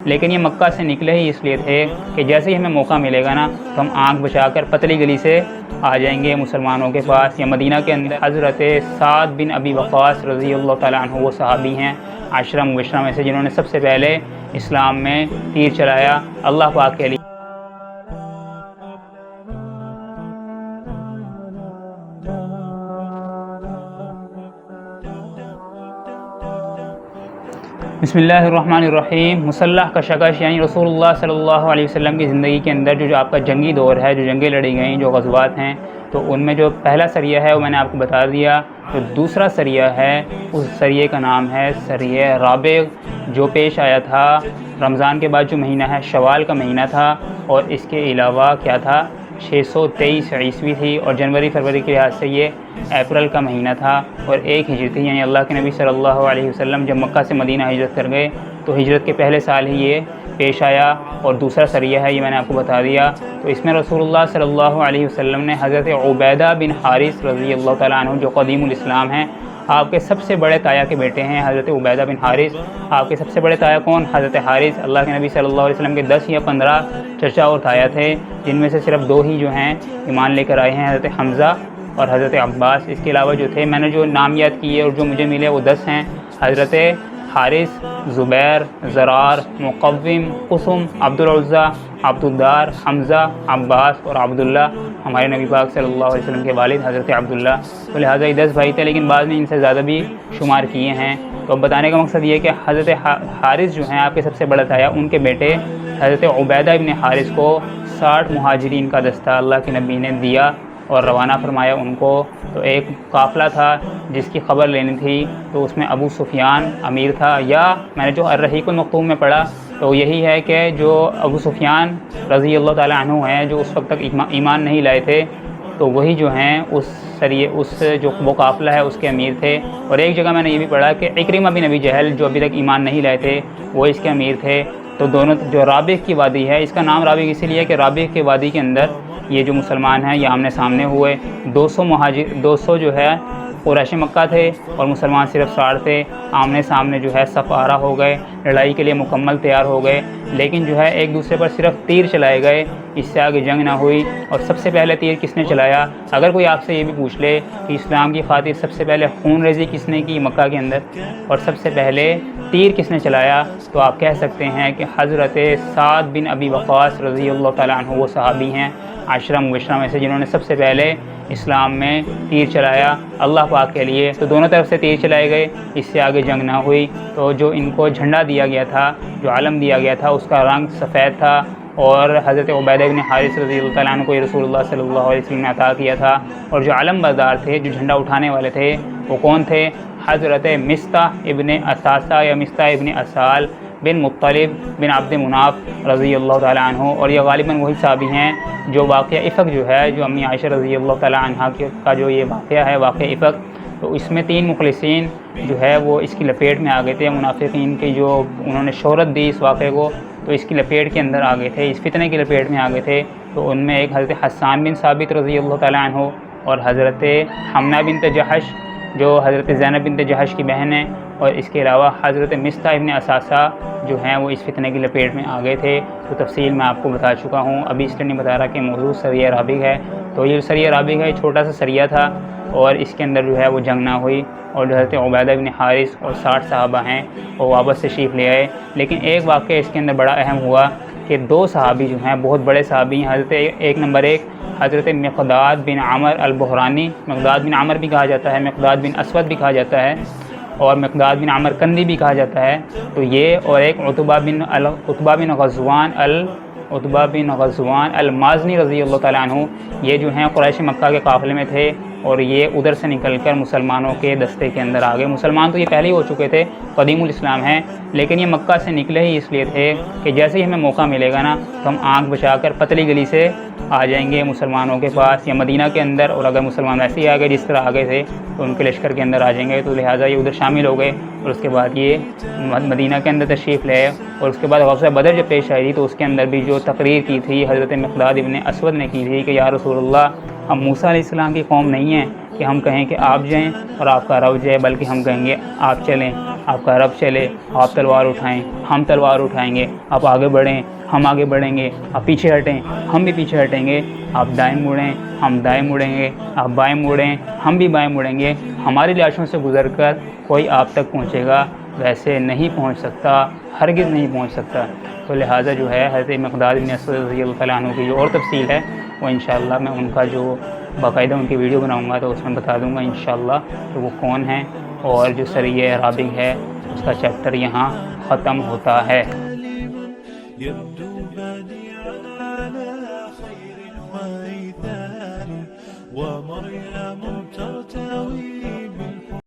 لیکن یہ مکہ سے نکلے ہی اس لیے تھے کہ جیسے ہی ہمیں موقع ملے گا نا تو ہم آنکھ بچا کر پتلی گلی سے آ جائیں گے مسلمانوں کے پاس. یا مدینہ کے اندر حضرت سعد بن ابی وقاص رضی اللہ تعالیٰ عنہ وہ صحابی ہیں 10 مبشرہ میں سے جنہوں نے سب سے پہلے اسلام میں تیر چلایا اللہ پاک کے لیے. بسم اللہ الرحمن الرحیم. مسلح کشکش یعنی رسول اللہ صلی اللہ علیہ وسلم کی زندگی کے اندر جو آپ کا جنگی دور ہے، جو جنگیں لڑی گئیں، جو غزوات ہیں، تو ان میں جو پہلا سریہ ہے وہ میں نے آپ کو بتا دیا. جو دوسرا سریہ ہے اس سریے کا نام ہے سریہ رابغ، جو پیش آیا تھا رمضان کے بعد جو مہینہ ہے شوال کا مہینہ تھا، اور اس کے علاوہ کیا تھا 623 عیسوی تھی، اور جنوری فروری کے لحاظ سے یہ اپریل کا مہینہ تھا، اور 1 ہجری تھی. یعنی اللہ کے نبی صلی اللہ علیہ وسلم جب مکہ سے مدینہ ہجرت کر گئے تو ہجرت کے پہلے سال ہی یہ پیش آیا. اور دوسرا سریہ ہے یہ میں نے آپ کو بتا دیا. تو اس میں رسول اللہ صلی اللہ علیہ وسلم نے حضرت عبیدہ بن حارث رضی اللہ تعالیٰ عنہ جو قدیم الاسلام ہیں، آپ کے سب سے بڑے تایا کے بیٹے ہیں حضرت عبیدہ بن حارث. آپ کے سب سے بڑے تایا کون؟ حضرت حارث. اللہ کے نبی صلی اللہ علیہ وسلم کے 10 یا 15 چچا اور تایا تھے، جن میں سے صرف 2 ہی جو ہیں ایمان لے کر آئے ہیں، حضرت حمزہ اور حضرت عباس. اس کے علاوہ جو تھے میں نے جو نام یاد کیے اور جو مجھے ملے وہ 10 ہیں: حضرت حارث، زبیر، زرار، مقوم، قسم، عبدالعزیٰ، عبدالدار، حمزہ، عباس اور عبداللہ. ہمارے نبی پاک صلی اللہ علیہ وسلم کے والد حضرت عبداللہ. تو لہٰذا یہ 10 بھائی تھے، لیکن بعد میں ان سے زیادہ بھی شمار کیے ہیں. تو اب بتانے کا مقصد یہ ہے کہ حضرت حارث جو ہیں آپ کے سب سے بڑا تایا، ان کے بیٹے حضرت عبیدہ ابن حارث کو 60 مہاجرین کا دستہ اللہ کے نبی نے دیا اور روانہ فرمایا ان کو. تو ایک قافلہ تھا جس کی خبر لینی تھی، تو اس میں ابو سفیان امیر تھا، یا میں نے جو الرحیق المختوم میں پڑھا تو یہی ہے کہ جو ابو سفیان رضی اللہ تعالیٰ عنہ ہیں جو اس وقت تک ایمان نہیں لائے تھے، تو وہی جو ہیں اس جو وہ قافلہ ہے اس کے امیر تھے. اور ایک جگہ میں نے یہ بھی پڑھا کہ اکرمہ بن ابی جہل جو ابھی تک ایمان نہیں لائے تھے وہ اس کے امیر تھے. تو دونوں جو رابغ کی وادی ہے، اس کا نام رابغ اسی لیے کہ رابغ کی وادی کے اندر یہ جو مسلمان ہیں یہ آمنے سامنے ہوئے. 200 جو ہے قریش مکہ تھے اور مسلمان صرف 60 تھے. آمنے سامنے جو ہے صف آرا ہو گئے، لڑائی کے لیے مکمل تیار ہو گئے، لیکن جو ہے ایک دوسرے پر صرف تیر چلائے گئے، اس سے آگے جنگ نہ ہوئی. اور سب سے پہلے تیر کس نے چلایا؟ اگر کوئی آپ سے یہ بھی پوچھ لے کہ اسلام کی خاطر سب سے پہلے خون ریزی کس نے کی مکہ کے اندر اور سب سے پہلے تیر کس نے چلایا، تو آپ کہہ سکتے ہیں کہ حضرت سعد بن ابی وقاص رضی اللہ تعالیٰ عنہ وہ صحابی ہیں 10 مبشرہ میں سے جنہوں نے سب سے پہلے اسلام میں تیر چلایا اللہ پاک کے لیے. تو دونوں طرف سے تیر چلائے گئے، اس سے آگے جنگ نہ ہوئی. تو جو ان کو جھنڈا دیا گیا تھا، جو علم دیا گیا تھا، اس کا رنگ سفید تھا، اور حضرت عبیدہ بن حارث رضی اللہ تعالیٰ عنہ کو رسول اللہ صلی اللہ علیہ وسلم نے عطا کیا تھا. اور جو علم بردار تھے، جو جھنڈا اٹھانے والے تھے، وہ کون تھے؟ حضرت مصطح ابن اساسہ یا مصطح ابن اسال بن مطلب بن عبد مناف رضی اللہ تعالیٰ عنہ. اور یہ غالباً وہی صحابی ہیں جو واقعہ افق جو ہے، جو امی عائشہ رضی اللہ تعالیٰ عنہ کا جو یہ واقعہ ہے، واقعہ افق، تو اس میں 3 مخلصین جو ہے وہ اس کی لپیٹ میں آ گئے تھے. منافقین کی جو انہوں نے شہرت دی اس واقعے کو، تو اس کی لپیٹ کے اندر آ گئے تھے، اس فتنے کی لپیٹ میں آ گئے تھے. تو ان میں ایک حضرت حسان بن ثابت رضی اللہ تعالیٰ عنہ اور حضرت حمنہ بنت جحش جو حضرت زینب بنت جحش کی بہن ہیں، اور اس کے علاوہ حضرت مصطح ابن اساسہ جو ہیں وہ اس فتنے کی لپیٹ میں آ گئے تھے. تو تفصیل میں آپ کو بتا چکا ہوں، ابھی اس لیے نہیں بتا رہا کہ موضوع سریہ رابغ ہے. تو یہ سریہ رابغ ہے، چھوٹا سا سریہ تھا، اور اس کے اندر جو ہے وہ جنگ نہ ہوئی. اور جو حضرت عبیدہ بن حارث اور 60 صحابہ ہیں وہ واپس تشریف لے آئے. لیکن ایک واقعہ اس کے اندر بڑا اہم ہوا کہ 2 صحابی جو ہیں بہت بڑے صحابی ہیں. حضرت نمبر 1 حضرت مقداد بن عمر البحرانی، مقداد بن عمر بھی کہا جاتا ہے، مقداد بن اسود بھی کہا جاتا ہے، اور مقداد بن عمر کندی بھی کہا جاتا ہے. تو یہ اور ایک عتبہ بن غزوان المازنی رضی اللہ تعالیٰ عنہ، یہ جو ہیں قریش مکہ کے قافلے میں تھے، اور یہ ادھر سے نکل کر مسلمانوں کے دستے کے اندر آ گئے. مسلمان تو یہ پہلے ہی ہو چکے تھے، قدیم الاسلام ہیں، لیکن یہ مکہ سے نکلے ہی اس لیے تھے کہ جیسے ہی ہمیں موقع ملے گا نا تو ہم آنکھ بچا کر پتلی گلی سے آ جائیں گے مسلمانوں کے پاس یا مدینہ کے اندر. اور اگر مسلمان ایسے ہی آ گئے جس طرح آ گئے تھے تو ان کے لشکر کے اندر آ جائیں گے. تو لہٰذا یہ ادھر شامل ہو گئے، اور اس کے بعد یہ مدینہ کے اندر تشریف لے. اور اس کے بعد غزوہ بدر جب پیش آئی تھی تو اس کے اندر بھی جو تقریر کی تھی حضرت مقداد ابن اسود نے کی تھی کہ یا رسول اللہ ہم موسیٰ علیہ السلام کی قوم نہیں ہیں کہ ہم کہیں کہ آپ جائیں اور آپ کا رب جائے، بلکہ ہم کہیں گے آپ چلیں، آپ کا رب چلے، آپ تلوار اٹھائیں، ہم تلوار اٹھائیں گے، آپ آگے بڑھیں، ہم آگے بڑھیں گے، آپ پیچھے ہٹیں، ہم بھی پیچھے ہٹیں گے، آپ دائیں مڑیں، ہم دائیں مڑیں گے، آپ بائیں مڑیں، ہم بھی بائیں مڑیں گے، ہماری لاشوں سے گزر کر کوئی آپ تک پہنچے گا ویسے نہیں پہنچ سکتا، ہرگز نہیں پہنچ سکتا۔ تو لہٰذا جو ہے حضرت مقداد بن اسود رضی اللہ تعالیٰ عنہ کی جو اور تفصیل ہے وہ انشاءاللہ میں ان کا جو باقاعدہ ان کی ویڈیو بناؤں گا تو اس میں بتا دوں گا انشاءاللہ کہ وہ کون ہیں، اور جو سریہ رابغ ہے اس کا چیپٹر یہاں ختم ہوتا ہے۔ يبدو بديعا على خير وإيثار ومريم ترتوي